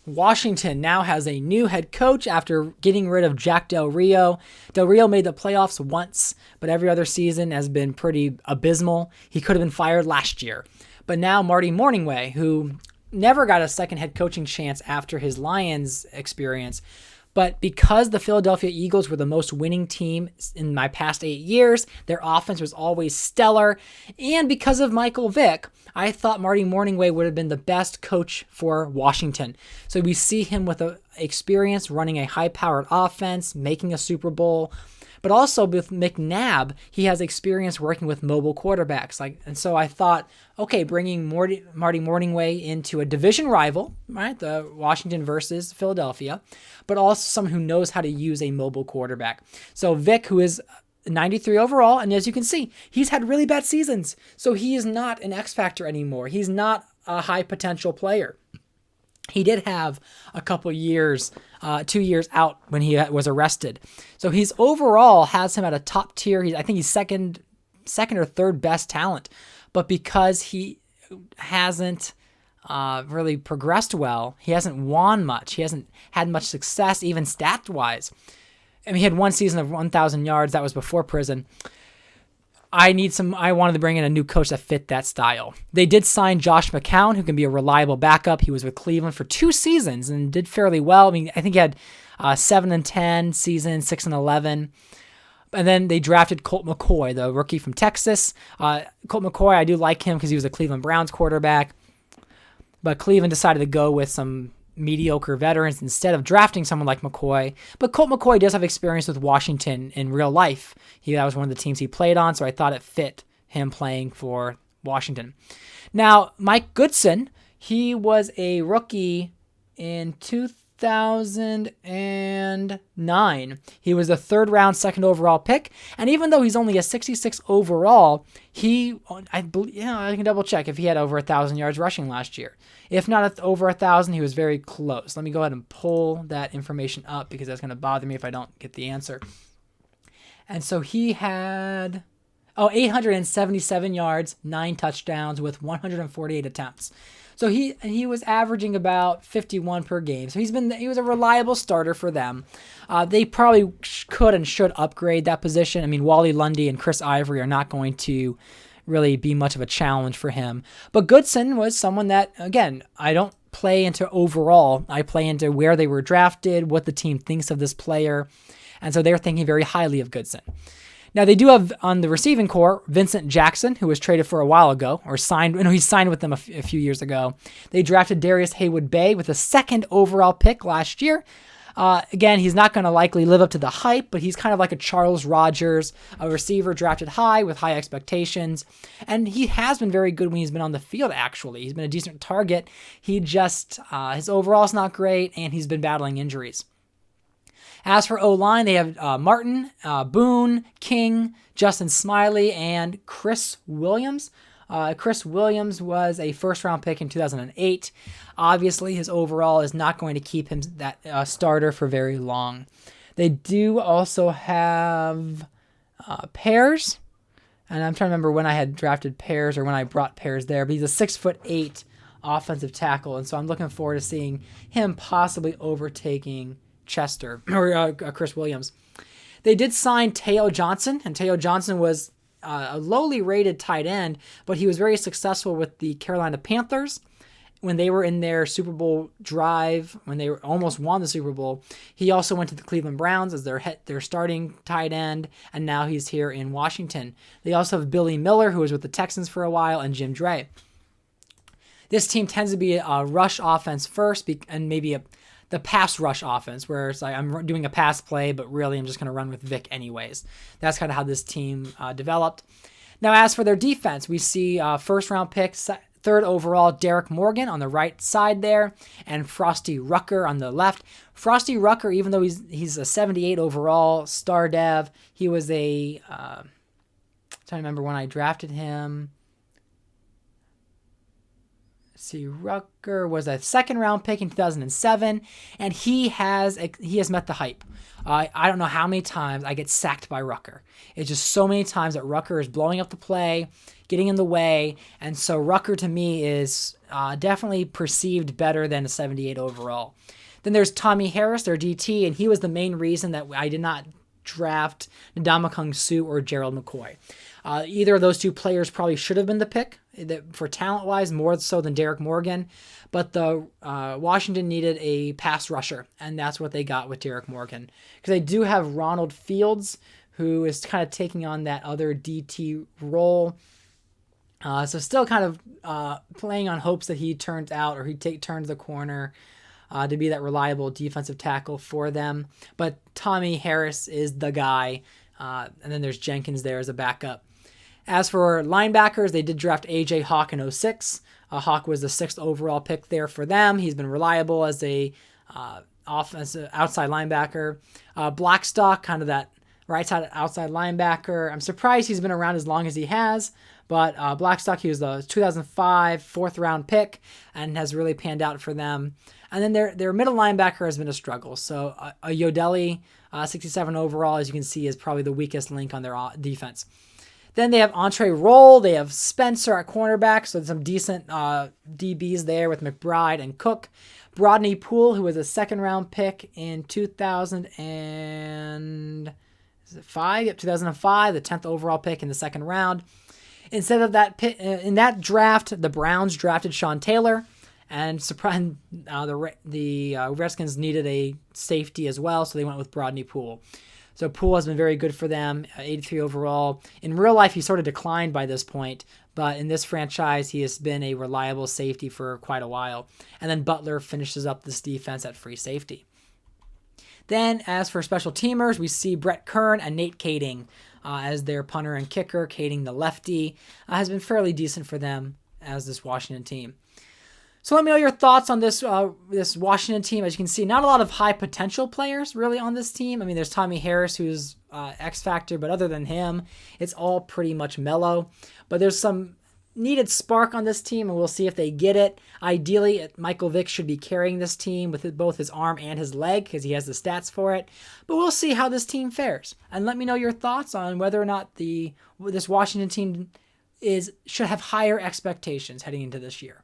Washington now has a new head coach after getting rid of Jack Del Rio. Del Rio made the playoffs once, but every other season has been pretty abysmal. He could have been fired last year. But now Marty Morningway, who never got a second head coaching chance after his Lions experience, but because the Philadelphia Eagles were the most winning team in my past 8 years, their offense was always stellar, and because of Michael Vick, I thought Marty Morningway would have been the best coach for Washington. So we see him with experience running a high-powered offense, making a Super Bowl, but also with McNabb, he has experience working with mobile quarterbacks. And so I thought, okay, bringing Marty Morningway into a division rival, right, the Washington versus Philadelphia, but also someone who knows how to use a mobile quarterback. So Vic, who is 93 overall, and as you can see, he's had really bad seasons. So he is not an X factor anymore. He's not a high potential player. He did have a couple years, 2 years out when he was arrested. So he's overall has him at a top tier. I think he's second or third best talent. But because he hasn't really progressed well, he hasn't won much. He hasn't had much success, even stat-wise. I mean, he had one season of 1,000 yards. That was before prison. I wanted to bring in a new coach that fit that style. They did sign Josh McCown, who can be a reliable backup. He was with Cleveland for 2 seasons and did fairly well. I mean, I think he had 7-10 season, 6-11. And then they drafted Colt McCoy, the rookie from Texas. Colt McCoy, I do like him because he was a Cleveland Browns quarterback. But Cleveland decided to go with some mediocre veterans instead of drafting someone like McCoy. But Colt McCoy does have experience with Washington in real life. That was one of the teams he played on, so I thought it fit him playing for Washington. Now, Mike Goodson, he was a rookie in 2009. He was the third round, second overall pick. And even though he's only a 66 overall, I can double check if he had over 1,000 yards rushing last year. If not over 1,000, he was very close. Let me go ahead and pull that information up because that's going to bother me if I don't get the answer. And so he had 877 yards, 9 touchdowns with 148 attempts. So he was averaging about 51 per game. So he was a reliable starter for them. They probably could and should upgrade that position. I mean, Wally Lundy and Chris Ivory are not going to really be much of a challenge for him. But Goodson was someone that, again, I don't play into overall. I play into where they were drafted, what the team thinks of this player. And so they're thinking very highly of Goodson. Now, they do have on the receiving core Vincent Jackson, who was traded for a while ago, or he signed with them a few years ago. They drafted Darius Haywood-Bay with a second overall pick last year. Again, he's not going to likely live up to the hype, but he's kind of like a Charles Rogers, a receiver drafted high with high expectations. And he has been very good when he's been on the field, actually. He's been a decent target. He just, his overall is not great, and he's been battling injuries. As for O-line, they have Martin, Boone, King, Justin Smiley, and Chris Williams. Chris Williams was a first-round pick in 2008. Obviously, his overall is not going to keep him that starter for very long. They do also have Pears, and I'm trying to remember when I had drafted Pears or when I brought Pears there, but he's a 6'8" offensive tackle, and so I'm looking forward to seeing him possibly overtaking Chester or Chris Williams. They did sign Teo Johnson, and Teo Johnson was a lowly rated tight end, but he was very successful with the Carolina Panthers when they were in their Super Bowl drive, when they almost won the Super Bowl. He also went to the Cleveland Browns as their starting tight end, and now he's here in Washington. They also have Billy Miller, who was with the Texans for a while, and Jim Dre. This team tends to be a rush offense first, and maybe the pass rush offense, where it's like I'm doing a pass play, but really I'm just going to run with Vic anyways. That's kind of how this team developed. Now, as for their defense, we see first-round pick, third overall, Derek Morgan on the right side there, and Frosty Rucker on the left. Frosty Rucker, even though he's a 78 overall star dev, he was I'm trying to remember when I drafted him. Rucker was a second-round pick in 2007, and he has met the hype. I don't know how many times I get sacked by Rucker. It's just so many times that Rucker is blowing up the play. getting in the way. And so Rucker to me is definitely perceived better than a 78 overall. Then there's Tommy Harris, their DT, and he was the main reason that I did not draft Ndamukong Suh or Gerald McCoy. Either of those two players probably should have been the pick for talent-wise, more so than Derek Morgan. But the Washington needed a pass rusher, and that's what they got with Derek Morgan. Because they do have Ronald Fields, who is kind of taking on that other DT role. So still kind of playing on hopes that he turns out, or he turns the corner to be that reliable defensive tackle for them. But Tommy Harris is the guy, and then there's Jenkins there as a backup. As for linebackers, they did draft A.J. Hawk in 06. Hawk was the 6th overall pick there for them. He's been reliable as a offensive outside linebacker. Blackstock, kind of that right side outside linebacker. I'm surprised he's been around as long as he has, but Blackstock, he was the 2005 4th round pick and has really panned out for them. And then their middle linebacker has been a struggle. So a Yodelli, 67 overall, as you can see, is probably the weakest link on their defense. Then they have Entre Roll. They have Spencer at cornerback, so some decent DBs there with McBride and Cook. Brodney Poole, who was a 2nd round pick in 2005. Yep, 2005, the 10th overall pick in the 2nd round. Instead of that in that draft, the Browns drafted Sean Taylor, and the Redskins needed a safety as well, so they went with Brodney Poole. So Poole has been very good for them, 83 overall. In real life, he sort of declined by this point, but in this franchise, he has been a reliable safety for quite a while. And then Butler finishes up this defense at free safety. Then, as for special teamers, we see Brett Kern and Nate Kading as their punter and kicker. Kading, the lefty, has been fairly decent for them as this Washington team. So let me know your thoughts on this this Washington team. As you can see, not a lot of high potential players really on this team. I mean, there's Tommy Harris, who's X factor, but other than him, it's all pretty much mellow. But there's some needed spark on this team, and we'll see if they get it. Ideally, Michael Vick should be carrying this team with both his arm and his leg because he has the stats for it. But we'll see how this team fares. And let me know your thoughts on whether or not this Washington team should have higher expectations heading into this year.